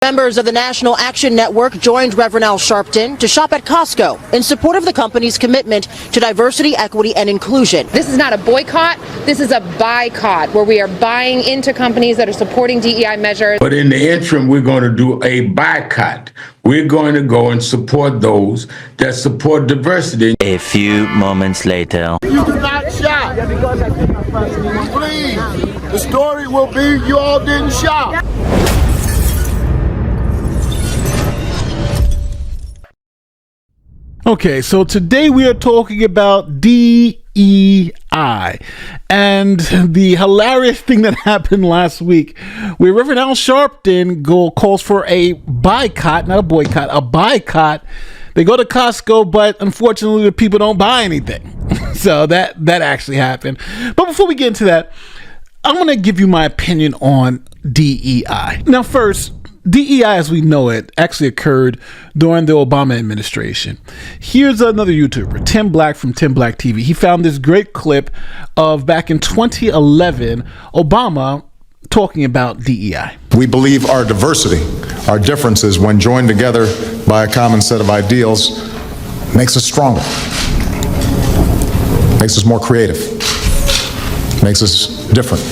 Members of the National Action Network joined Reverend Al Sharpton to shop at Costco in support of the company's commitment to diversity, equity, and inclusion. This is not a boycott. This is a Buy-Cott, where we are buying into companies that are supporting DEI measures. But in the interim, we're going to do a Buy-Cott. We're going to go and support those that support diversity. A few moments later. You do not shop. Please, the story will be you all didn't shop. Okay, so today we are talking about DEI and the hilarious thing that happened last week where Reverend Al Sharpton calls for a Buy-Cott, not a boycott, a Buy-Cott. They go to Costco, but unfortunately the people don't buy anything. So that actually happened. But before we get into that, I'm going to give you my opinion on DEI. Now first, DEI as we know it actually occurred during the Obama administration. Here's another YouTuber, Tim Black from Tim Black TV. He found this great clip of back in 2011, Obama talking about DEI. We believe our diversity, our differences, when joined together by a common set of ideals, makes us stronger, makes us more creative, makes us different.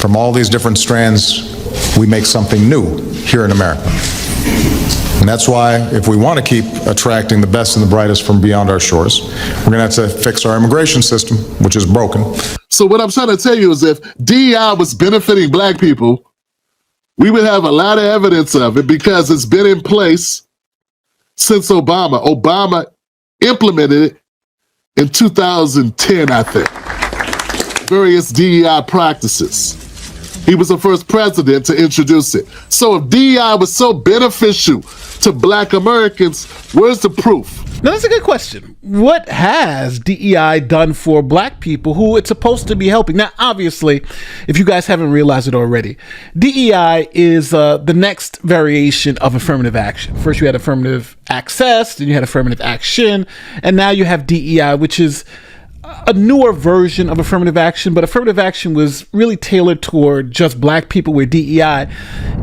From all these different strands, we make something new here in America. And that's why, if we want to keep attracting the best and the brightest from beyond our shores, we're going to have to fix our immigration system, which is broken. So what I'm trying to tell you is if DEI was benefiting black people, we would have a lot of evidence of it because it's been in place since Obama. Obama implemented it in 2010, I think. Various DEI practices. He was the first president to introduce it. So if DEI was so beneficial to black Americans, where's the proof? Now that's a good question. What has DEI done for black people who it's supposed to be helping? Now, obviously, if you guys haven't realized it already, DEI is the next variation of affirmative action. First you had affirmative access, then you had affirmative action, and now you have DEI, which is a newer version of affirmative action, but affirmative action was really tailored toward just black people, where DEI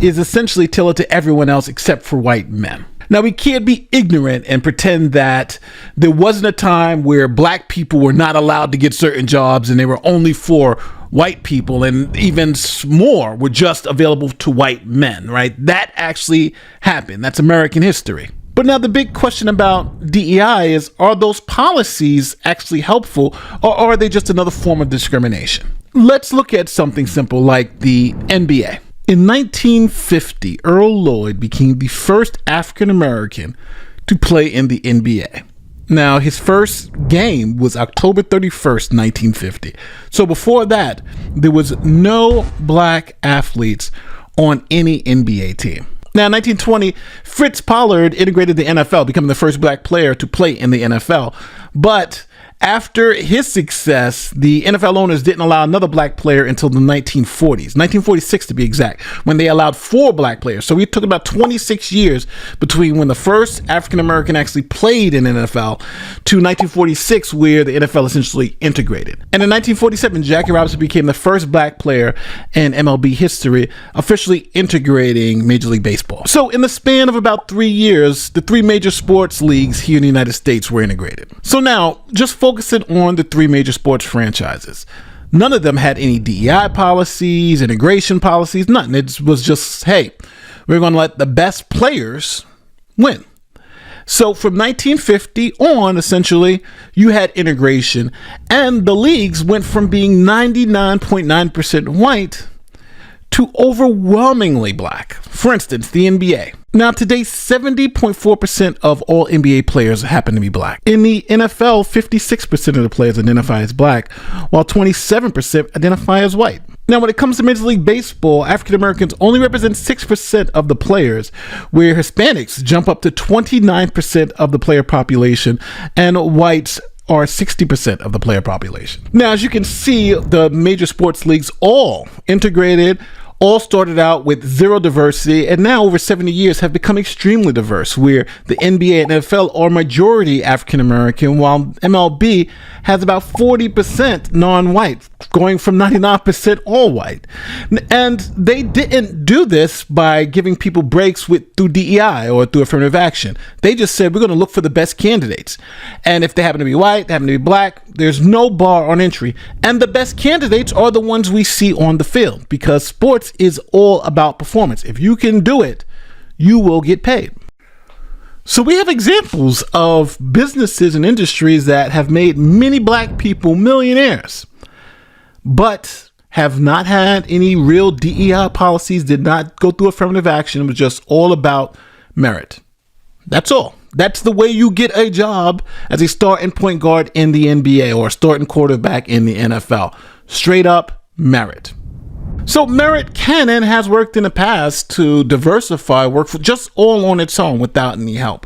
is essentially tailored to everyone else except for white men. Now, we can't be ignorant and pretend that there wasn't a time where black people were not allowed to get certain jobs and they were only for white people, and even more were just available to white men, right? That actually happened. That's American history. But now the big question about DEI is, are those policies actually helpful, or are they just another form of discrimination? Let's look at something simple like the NBA. In 1950, Earl Lloyd became the first African American to play in the NBA. Now, his first game was October 31st, 1950. So before that, there was no black athletes on any NBA team. Now, in 1920, Fritz Pollard integrated the NFL, becoming the first black player to play in the NFL. But after his success, the NFL owners didn't allow another black player until the 1940s, 1946 to be exact, when they allowed 4 black players. So it took about 26 years between when the first African-American actually played in NFL to 1946, where the NFL essentially integrated. And in 1947, Jackie Robinson became the first black player in MLB history, officially integrating Major League Baseball. So in the span of about 3 years, the 3 major sports leagues here in the United States were integrated. So now, just focusing on the 3 major sports franchises. None of them had any DEI policies, integration policies, nothing. It was just, hey, we're going to let the best players win. So from 1950 on, essentially, you had integration, and the leagues went from being 99.9% white to overwhelmingly black. For instance, the NBA. Now, today, 70.4% of all NBA players happen to be black. In the NFL, 56% of the players identify as black, while 27% identify as white. Now, when it comes to Major League Baseball, African Americans only represent 6% of the players, where Hispanics jump up to 29% of the player population, and whites are 60% of the player population. Now, as you can see, the major sports leagues all integrated, all started out with zero diversity and now over 70 years have become extremely diverse, where the NBA and NFL are majority African American, while MLB has about 40% non-white, going from 99% all white. And they didn't do this by giving people breaks through DEI or through affirmative action. They just said, we're going to look for the best candidates. And if they happen to be white, they happen to be black, there's no bar on entry. And the best candidates are the ones we see on the field, because sports is all about performance. If you can do it, you will get paid. So we have examples of businesses and industries that have made many black people millionaires, but have not had any real DEI policies, did not go through affirmative action. It was just all about merit. That's all. That's the way you get a job as a starting point guard in the NBA or a starting quarterback in the NFL. Straight up merit. So merit can and has worked in the past to diversify workforce just all on its own without any help.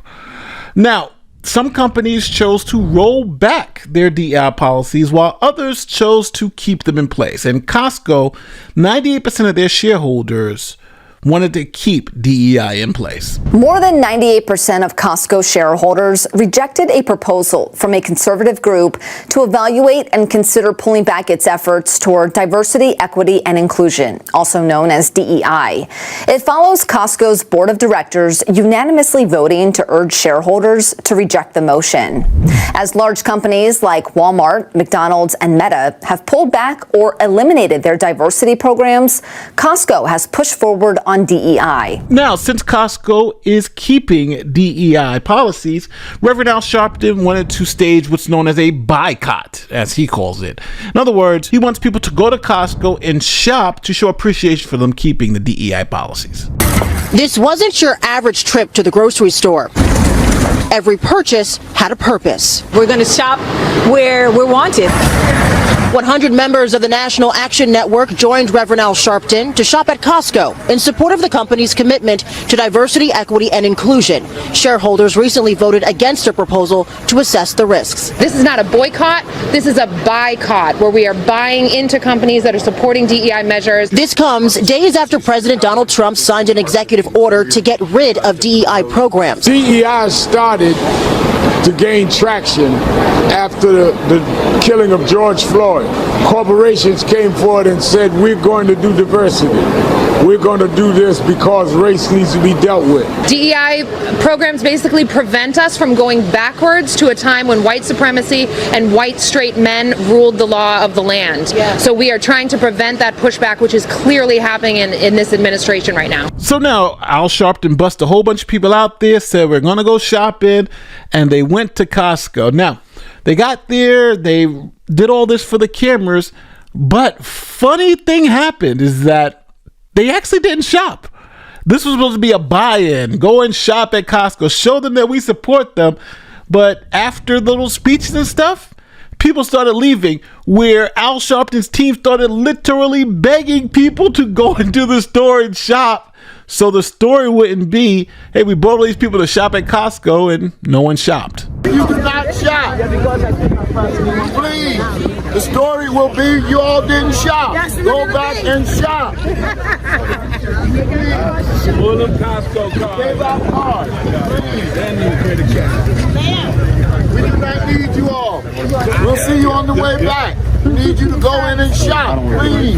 Now, some companies chose to roll back their DEI policies while others chose to keep them in place. And Costco, 98% of their shareholders wanted to keep DEI in place. More than 98% of Costco shareholders rejected a proposal from a conservative group to evaluate and consider pulling back its efforts toward diversity, equity, and inclusion, also known as DEI. It follows Costco's board of directors unanimously voting to urge shareholders to reject the motion. As large companies like Walmart, McDonald's, and Meta have pulled back or eliminated their diversity programs, Costco has pushed forward on DEI. Now, since Costco is keeping DEI policies, Reverend Al Sharpton wanted to stage what's known as a Buy-Cott, as he calls it. In other words, he wants people to go to Costco and shop to show appreciation for them keeping the DEI policies. This wasn't your average trip to the grocery store. Every purchase had a purpose. We're going to shop where we're wanted. 100 members of the National Action Network joined Reverend Al Sharpton to shop at Costco in support of the company's commitment to diversity, equity, and inclusion. Shareholders recently voted against a proposal to assess the risks. This is not a boycott. This is a Buy-Cott, where we are buying into companies that are supporting DEI measures. This comes days after President Donald Trump signed an executive order to get rid of DEI programs. DEI started to gain traction after the killing of George Floyd. Corporations came forward and said, we're going to do diversity. We're going to do this because race needs to be dealt with. DEI programs basically prevent us from going backwards to a time when white supremacy and white straight men ruled the law of the land. Yeah. So we are trying to prevent that pushback, which is clearly happening in this administration right now. So now Al Sharpton bust a whole bunch of people out there, said we're going to go shopping, and they went to Costco. Now, they got there, they did all this for the cameras, but funny thing happened is that they actually didn't shop. This was supposed to be a buy-in. Go and shop at Costco. Show them that we support them. But after the little speeches and stuff, people started leaving, where Al Sharpton's team started literally begging people to go into the store and shop. So the story wouldn't be, hey, we brought all these people to shop at Costco and no one shopped. You do not shop. Please. The story will be you all didn't shop. Go back and shop. Pull them Costco cards. Gave out cards. Then you create a check. We do not need you all. We'll see you on the way back. We need you to go in and shop, please.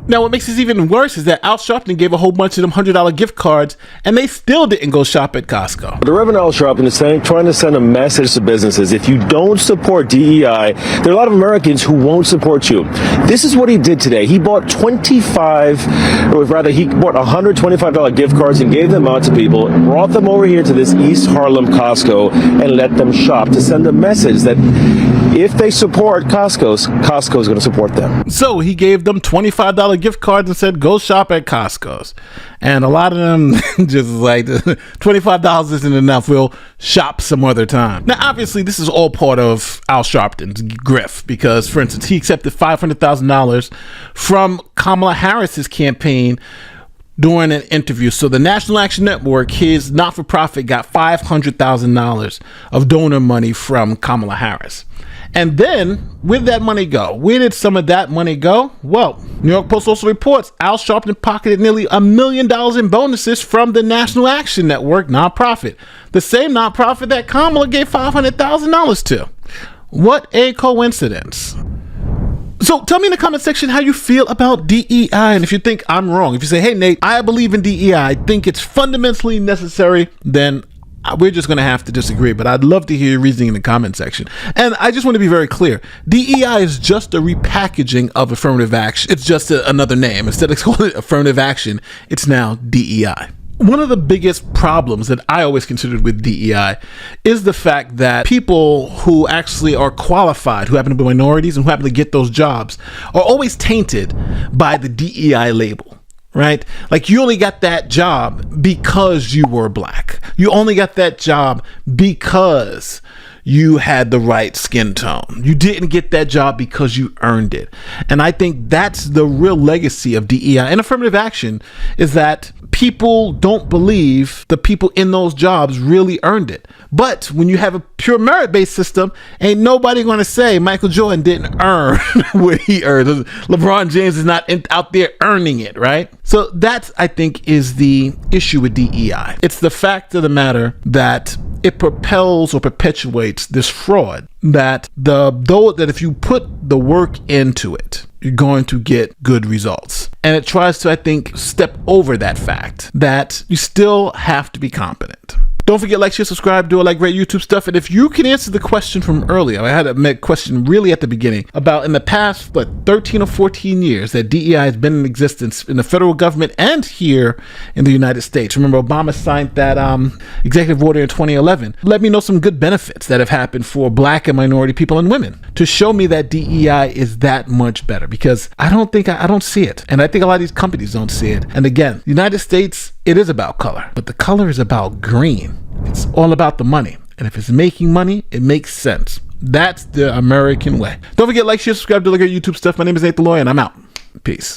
Now, what makes this even worse is that Al Sharpton gave a whole bunch of them $100 gift cards, and they still didn't go shop at Costco. The Reverend Al Sharpton is trying to send a message to businesses. If you don't support DEI, there are a lot of Americans who won't support you. This is what he did today. He bought $125 gift cards and gave them out to people, brought them over here to this East Harlem Costco, and let them shop to send a message that if they support Costco's going to support them. So he gave them $25 gift cards and said, go shop at Costco's. And a lot of them just like, $25 isn't enough. We'll shop some other time. Now, obviously, this is all part of Al Sharpton's grift because, for instance, he accepted $500,000 from Kamala Harris's campaign during an interview. So the National Action Network, his not-for-profit, got $500,000 of donor money from Kamala Harris. And then, where did that money go? Where did some of that money go? Well, New York Post also reports Al Sharpton pocketed nearly $1 million in bonuses from the National Action Network nonprofit, the same nonprofit that Kamala gave $500,000 to. What a coincidence. So tell me in the comment section how you feel about DEI, and if you think I'm wrong. If you say, hey Nate, I believe in DEI, I think it's fundamentally necessary, then we're just going to have to disagree. But I'd love to hear your reasoning in the comment section. And I just want to be very clear. DEI is just a repackaging of affirmative action. It's just another name. Instead of calling it affirmative action, it's now DEI. One of the biggest problems that I always considered with DEI is the fact that people who actually are qualified, who happen to be minorities and who happen to get those jobs, are always tainted by the DEI label. Right? Like, you only got that job because you were black. You only got that job because you had the right skin tone. You didn't get that job because you earned it. And I think that's the real legacy of DEI and affirmative action, is that people don't believe the people in those jobs really earned it. But when you have a pure merit-based system, ain't nobody going to say Michael Jordan didn't earn what he earned. LeBron James is not out there earning it, right? So that, I think, is the issue with DEI. It's the fact of the matter that it propels or perpetuates this fraud that if you put the work into it, you're going to get good results. And it tries to, I think, step over that fact that you still have to be competent. Don't forget, like, share, subscribe, do all that great YouTube stuff. And if you can answer the question from earlier, I had a question really at the beginning about in the past, 13 or 14 years that DEI has been in existence in the federal government and here in the United States. Remember, Obama signed that executive order in 2011. Let me know some good benefits that have happened for black and minority people and women to show me that DEI is that much better, because I don't see it. And I think a lot of these companies don't see it. And again, the United States, it is about color, but the color is about green. It's all about the money. And if it's making money, it makes sense. That's the American way. Don't forget, like, share, subscribe, do all the great YouTube stuff. My name is Nate the Lawyer, and I'm out. Peace.